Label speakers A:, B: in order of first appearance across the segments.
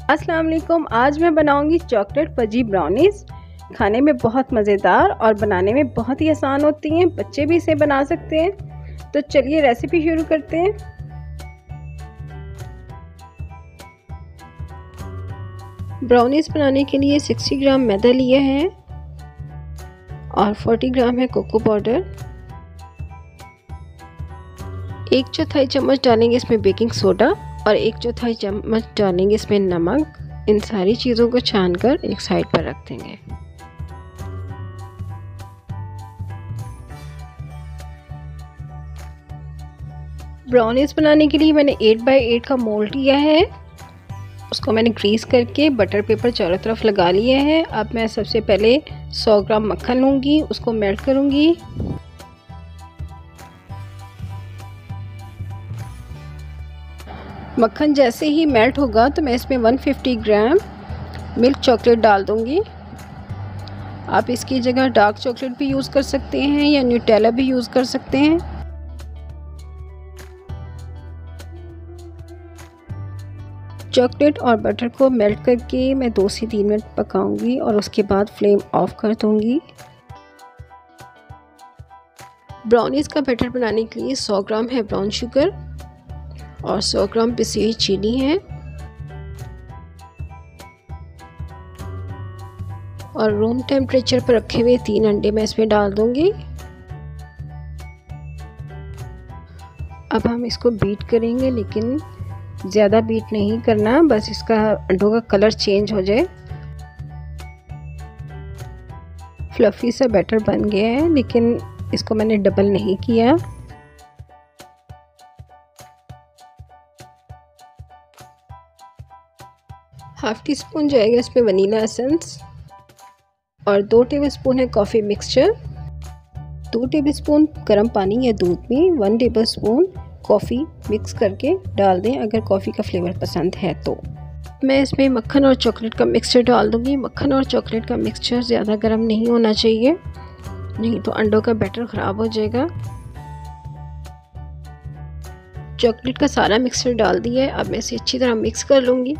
A: अस्सलाम वालेकुम। आज मैं बनाऊंगी चॉकलेट फजी ब्राउनीज़। खाने में बहुत मज़ेदार और बनाने में बहुत ही आसान होती हैं। बच्चे भी इसे बना सकते हैं। तो चलिए रेसिपी शुरू करते हैं। ब्राउनीज़ बनाने के लिए 60 ग्राम मैदा लिया है और 40 ग्राम है कोको पाउडर। 1/4 चम्मच डालेंगे इसमें बेकिंग सोडा और 1/4 चम्मच डालेंगे इसमें नमक। इन सारी चीज़ों को छानकर एक साइड पर रख देंगे। ब्राउनीज़ बनाने के लिए मैंने 8x8 का मोल्ड लिया है। उसको मैंने ग्रीस करके बटर पेपर चारों तरफ लगा लिया है। अब मैं सबसे पहले 100 ग्राम मक्खन लूँगी, उसको मेल्ट करूँगी। मक्खन जैसे ही मेल्ट होगा तो मैं इसमें 150 ग्राम मिल्क चॉकलेट डाल दूँगी। आप इसकी जगह डार्क चॉकलेट भी यूज़ कर सकते हैं या न्यूटेला भी यूज़ कर सकते हैं। चॉकलेट और बटर को मेल्ट करके मैं 2 से 3 मिनट पकाऊंगी और उसके बाद फ्लेम ऑफ कर दूंगी। ब्राउनीज़ का बैटर बनाने के लिए 100 ग्राम है ब्राउन शुगर और 100 ग्राम पिसी हुई चीनी है और रूम टेम्परेचर पर रखे हुए 3 अंडे मैं इसमें डाल दूंगी। अब हम इसको बीट करेंगे, लेकिन ज़्यादा बीट नहीं करना, बस इसका अंडों का कलर चेंज हो जाए। फ्लफ़ी सा बैटर बन गया है, लेकिन इसको मैंने डबल नहीं किया। हाफ टी स्पून जाएगा इसमें वनीला एसेंस और 2 टेबलस्पून है कॉफ़ी मिक्सचर। 2 टेबलस्पून गर्म पानी या दूध में 1 टेबलस्पून कॉफ़ी मिक्स करके डाल दें अगर कॉफ़ी का फ्लेवर पसंद है तो। मैं इसमें मक्खन और चॉकलेट का मिक्सचर डाल दूंगी। मक्खन और चॉकलेट का मिक्सचर ज़्यादा गर्म नहीं होना चाहिए, नहीं तो अंडों का बैटर ख़राब हो जाएगा। चॉकलेट का सारा मिक्सचर डाल दिया है। अब मैं इसे अच्छी तरह मिक्स कर लूँगी।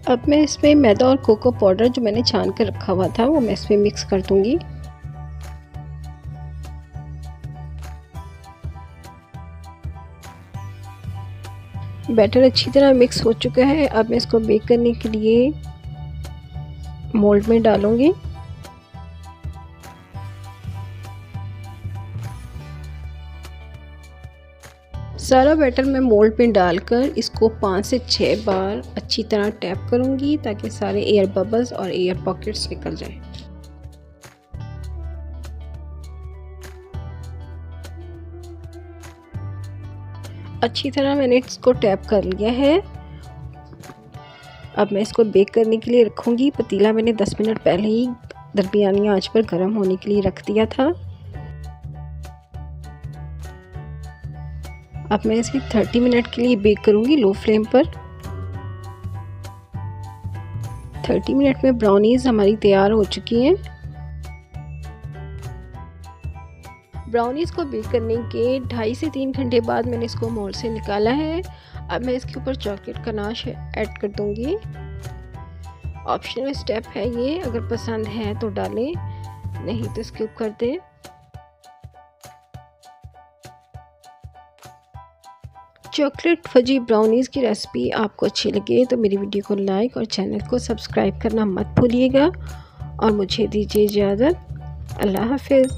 A: अब मैं इसमें मैदा और कोको पाउडर जो मैंने छान कर रखा हुआ था वो मैं इसमें मिक्स कर दूंगी। बैटर अच्छी तरह मिक्स हो चुका है। अब मैं इसको बेक करने के लिए मोल्ड में डालूंगी। सारा बैटर मैं मोल्ड में डालकर इसको 5 से 6 बार अच्छी तरह टैप करूंगी ताकि सारे एयर बबल्स और एयर पॉकेट्स निकल जाएं। अच्छी तरह मैंने इसको टैप कर लिया है। अब मैं इसको बेक करने के लिए रखूंगी। पतीला मैंने 10 मिनट पहले ही दरमियानी आंच पर गर्म होने के लिए रख दिया था। अब मैं इसे 30 मिनट के लिए बेक करूंगी लो फ्लेम पर। 30 मिनट में ब्राउनीज़ हमारी तैयार हो चुकी हैं। ब्राउनीज़ को बेक करने के 2.5 से 3 घंटे बाद मैंने इसको मोल्ड से निकाला है। अब मैं इसके ऊपर चॉकलेट गनाश ऐड कर दूंगी। ऑप्शनल स्टेप है ये, अगर पसंद है तो डालें, नहीं तो स्किप कर दें। चॉकलेट फजी ब्राउनीज़ की रेसिपी आपको अच्छी लगे तो मेरी वीडियो को लाइक और चैनल को सब्सक्राइब करना मत भूलिएगा और मुझे दीजिए इजाज़त। अल्लाह हाफ़िज़।